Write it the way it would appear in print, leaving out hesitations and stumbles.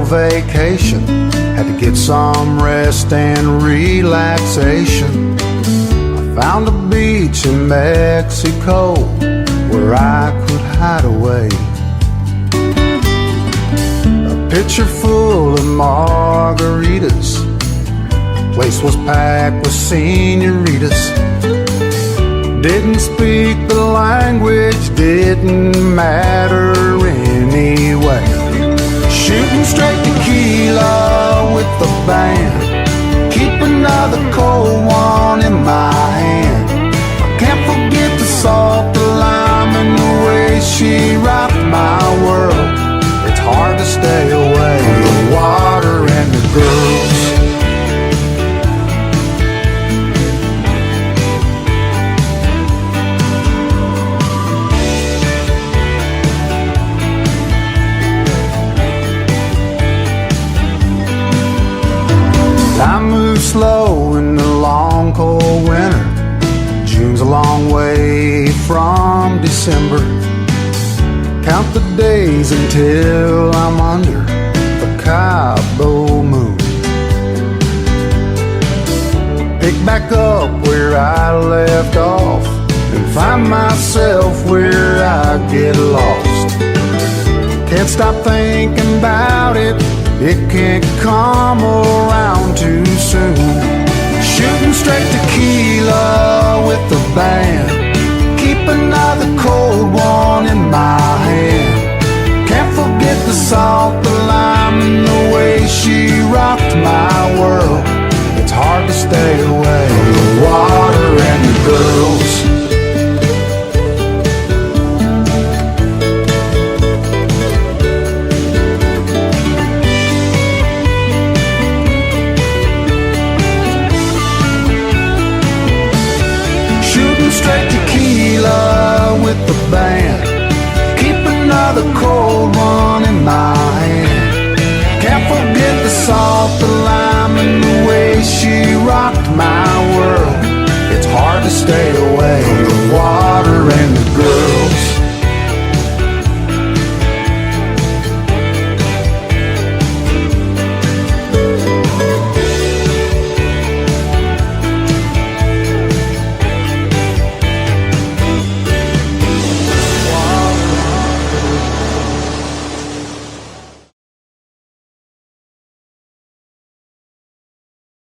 vacation, had to get some rest and relaxation. I found a beach in Mexico where I could hide away. A pitcher full of margaritas, the place was packed with senoritas. Didn't speak the language, didn't matter anyway. Shooting straight tequila with the band, keep another cold one in my hand. I can't forget the salt, the lime, and the way she rocked my world. It's hard to stay away from the water and the girls. Time moves slow in the long cold winter. June's a long way from December. Count the days until I'm under the Cabo Moon. Pick back up where I left off and find myself where I get lost. Can't stop thinking about it, it can't come around too soon. Shooting straight tequila with the band, keep another cold one in my hand. Can't forget the salt, the lime, and the way she rocked my world. It's hard to stay away from the water and the girls. Straight tequila with the band, keep another cold one in my hand. Can't forget the salt, the lime, and the way she rocked my world. It's hard to stay away from the water